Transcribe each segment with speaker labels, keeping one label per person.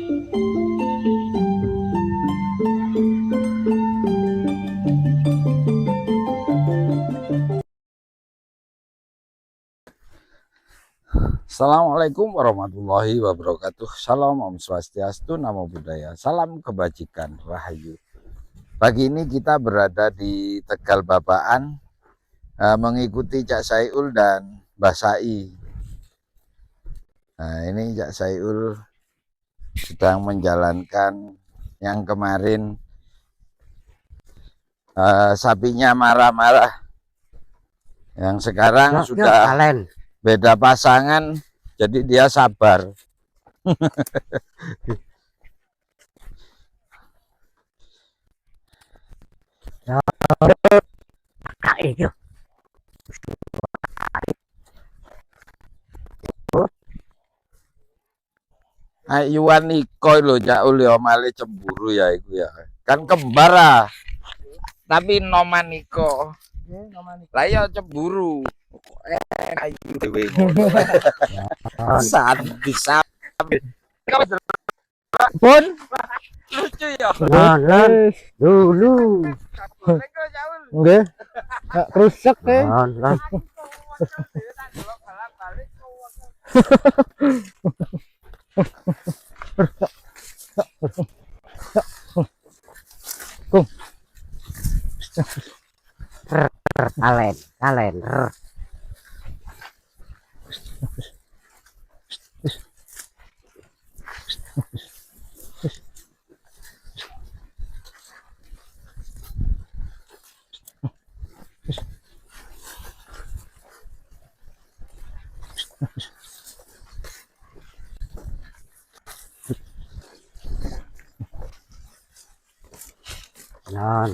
Speaker 1: Assalamualaikum warahmatullahi wabarakatuh. Salam, Om Swastiastu, Namo Buddhaya. Salam kebajikan, Rahayu. Pagi ini kita berada di Tegal Babaan, mengikuti Cak Saiul dan Mbah Sai. Nah, ini Cak Saiul sedang menjalankan yang kemarin sapinya marah-marah. Yang sekarang sudah beda pasangan, jadi dia sabar. Ayuan Niko lho Cak Ul ya male cemburu ya iku ya. Kan kembar ah. Tapi noman Niko. Lah ya cemburu. Ayu dhewe ngono. Sadis sampe.
Speaker 2: Pun
Speaker 1: Lucu ya.
Speaker 2: lan dulu nggih rusak ke lan kalen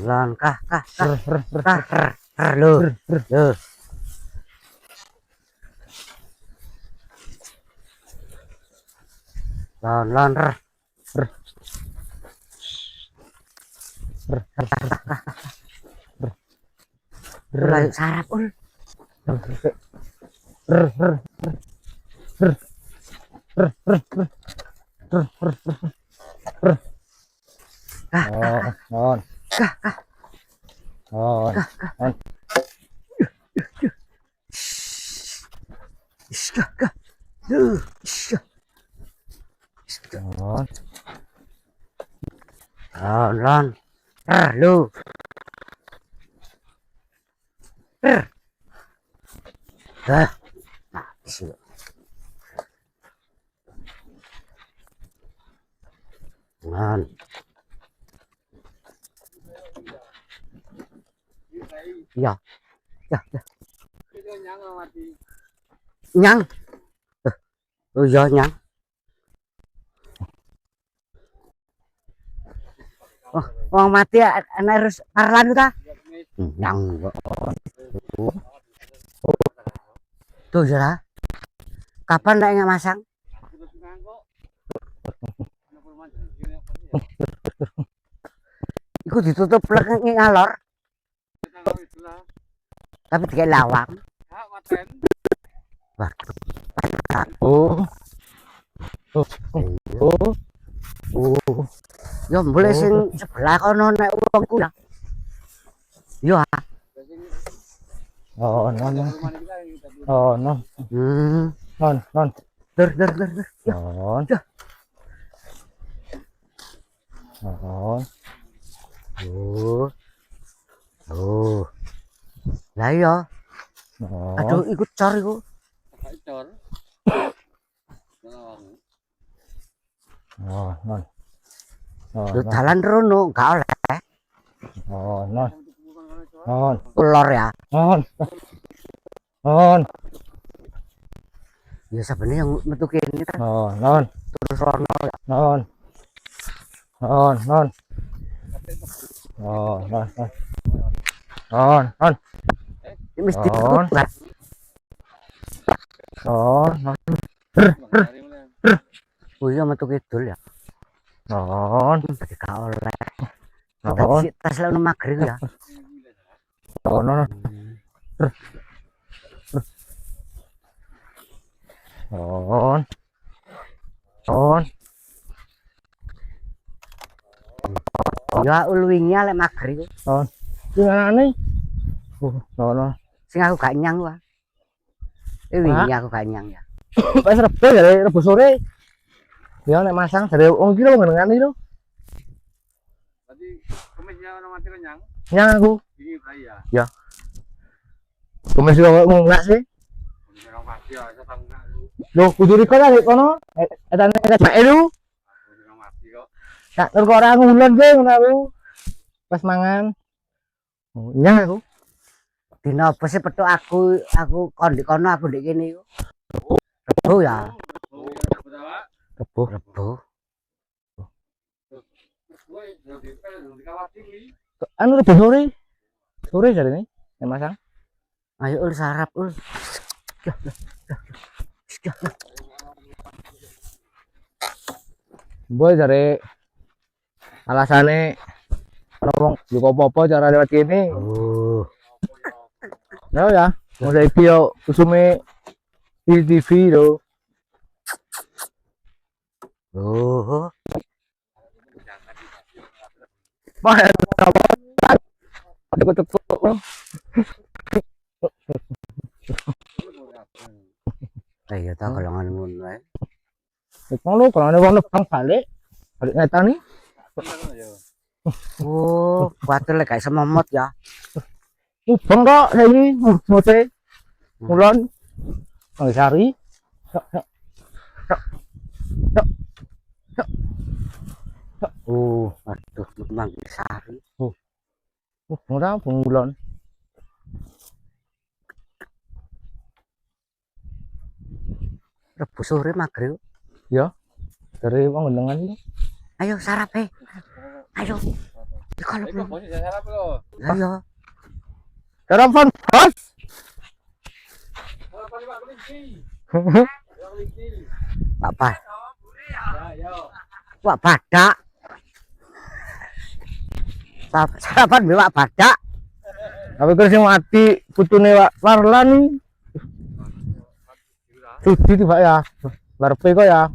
Speaker 2: lan kah lu lan Ul sarap ul lan lu lan ya nyang oh iya nyang oh wong mati ana harus parlan ta nyang tuh ya kapan ndak masang iku ditutup plek ngalor tapi tiga lawang yo boleh sing sebelah kono nek wongku ya yo non der lah iya aduh ikut cor iku lu jalan rono gak oleh ulor ya ya sebenarnya yang metu kene terus rono ya mesti tutup lah oh iya metu kidul ya tadi gak oleh tadi tas lalu maghrib ya Ya ulwingi lek maghrib.
Speaker 3: Sing anane. Ono.
Speaker 2: Sing aku gak nyang wae. Wingi aku gak nyang ya.
Speaker 3: Wis rebo ya rebo sore. Ya nek masang dari wong iki lho ngenengan iki lho.
Speaker 1: Tadi kemisnya ono mati kenyang.
Speaker 3: Nyang aku.
Speaker 1: Ini bahaya.
Speaker 3: Ya. Kumis kok enggak sih?
Speaker 1: Orang mati ya, saya tahu enggak lu.
Speaker 3: Loh, kudu riko lah kono. Etane mek lu.
Speaker 1: Orang mati kok.
Speaker 3: Tak tur kok ora ngulon ge ngono aku. Pas mangan. Oh, nyang aku.
Speaker 2: Dina apa sih petuk aku kon di kono aku ndek kene iku. Rebo ya.
Speaker 1: Oh, iya, betul, Pak.
Speaker 3: Rebo.
Speaker 2: Rebo.
Speaker 1: Woi, nanti dikawati wi.
Speaker 3: Anu rebo sore. Sore jarene nek masang.
Speaker 2: Ayo ul sarap ul.
Speaker 3: Boy jare alasane ana wong yo apa-apa cara lewat kene.
Speaker 2: Oh.
Speaker 3: Ya, mau saiki yo usume TV lho.
Speaker 2: Oh.
Speaker 3: Wah, aku cukup.
Speaker 2: Ayo ta golongan ngono ae.
Speaker 3: Ngono kalau ada wong nebang balik ngetani.
Speaker 2: Oh, kuatir lek gak iso momot ya.
Speaker 3: Ubeng kok saiki mote. Mulon. Nang sari.
Speaker 2: Oh, aduh Manggi Sari.
Speaker 3: Ora mulon.
Speaker 2: Rebo sore maghrib.
Speaker 3: Ya. Dari wong ngenengan iki.
Speaker 2: Ayo sarap Ayo. Kalau belum.
Speaker 1: Mau sarap lo.
Speaker 2: Ayo.
Speaker 3: Telepon, Bos.
Speaker 1: Apa nih Pak kelinci? Kelinci.
Speaker 2: Apa?
Speaker 1: Ya, yo.
Speaker 2: Wak badak. Sarapan bewak badak.
Speaker 3: Tapi kok sing mati putune Wak Warlan. Sudi tiba ya. Barepe kok ya.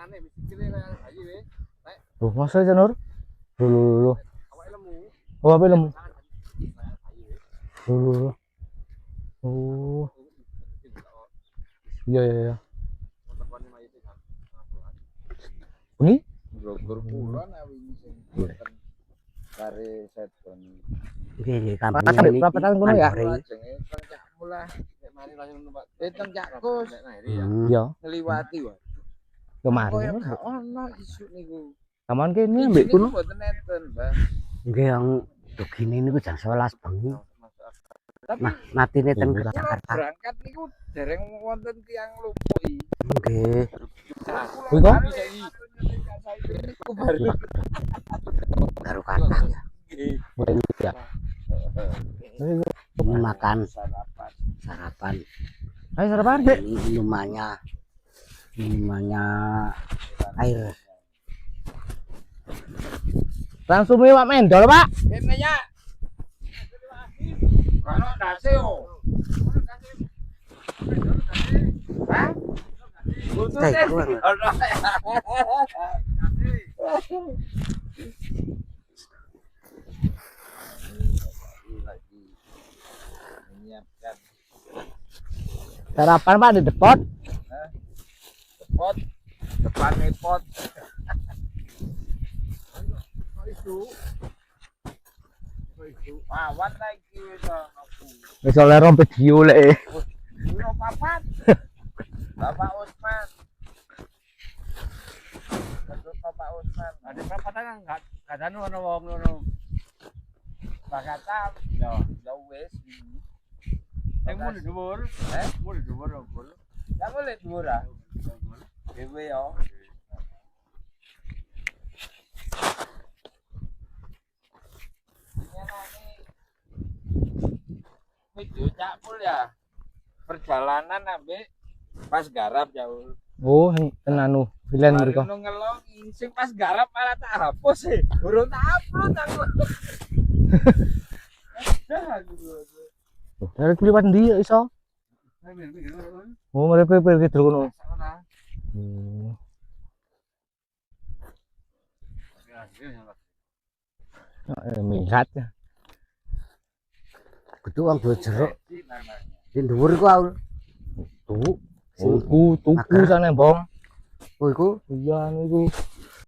Speaker 1: Aneh mikire kayak aji we.
Speaker 3: Loh, masa aja Nur? Loh.
Speaker 1: Awake lemu.
Speaker 3: Oh, apa lemu? Loh. Oh. Iya. Ini?
Speaker 1: Blogger kulon awingi sing boten kare seton.
Speaker 2: Nggih,
Speaker 3: Apa
Speaker 2: kampung
Speaker 3: berapa tahun kono ya?
Speaker 1: Lajenge cangcakmu lah. Nek mari langsung numpak. Cangcakku nek nari ya.
Speaker 3: Iya.
Speaker 1: Ngliwati wae.
Speaker 3: Kemarin.
Speaker 1: Koyo gak ono isu niku.
Speaker 3: Taman kene mbek kono.
Speaker 1: Mboten neten, Mbak.
Speaker 2: Nggih yang begini niku jam 11 bengi.
Speaker 1: Tapi
Speaker 2: Matine ten
Speaker 3: Iya.
Speaker 2: Jakarta.
Speaker 1: berangkat niku dereng wonten tiyang lumpuhi.
Speaker 2: Nggih.
Speaker 3: Kuwi kok?
Speaker 1: Niku baru
Speaker 2: Baru kata ya.
Speaker 3: Buat ya.
Speaker 2: Ini makan sarapan.
Speaker 3: Ayo sarapan, Dek.
Speaker 2: Ini minumannya air.
Speaker 3: Langsung Wak Mendol, Pak.
Speaker 1: kene ya. Kalau dase yo. Hah?
Speaker 2: Teh, kurang.
Speaker 1: Lagi menyiapkan
Speaker 3: Sarapan Pak di depot.
Speaker 1: pot depan pot. Itu awan lagi wis aku.
Speaker 3: Wis oleh rompet video lek.
Speaker 1: Ora papat. Bapak Usman. Betul Bapak Usman. Ada perapatan enggak kadang ono wong ngono. Bakatan. Ya wis. Yang mau dhuwur? Mau dhuwur opo? Ya boleh dhuwur ah. Dewe yo. Video Cak Pul ya. Perjalanan ambek pas garap jauh.
Speaker 3: Oh, ten anu, pilihan mereka.
Speaker 1: Baru ngelong sing pas garap malah tak hapus sih. Burung tak upload aku.
Speaker 3: Dari kulipat ndi ya iso? Oh, mereka pergi terus kono. Minggat.
Speaker 2: Betul wong duwe jeruk. Di dhuwur iku aku.
Speaker 3: Tuku sana, Bong.
Speaker 2: Oh iku
Speaker 3: Iya anu iku.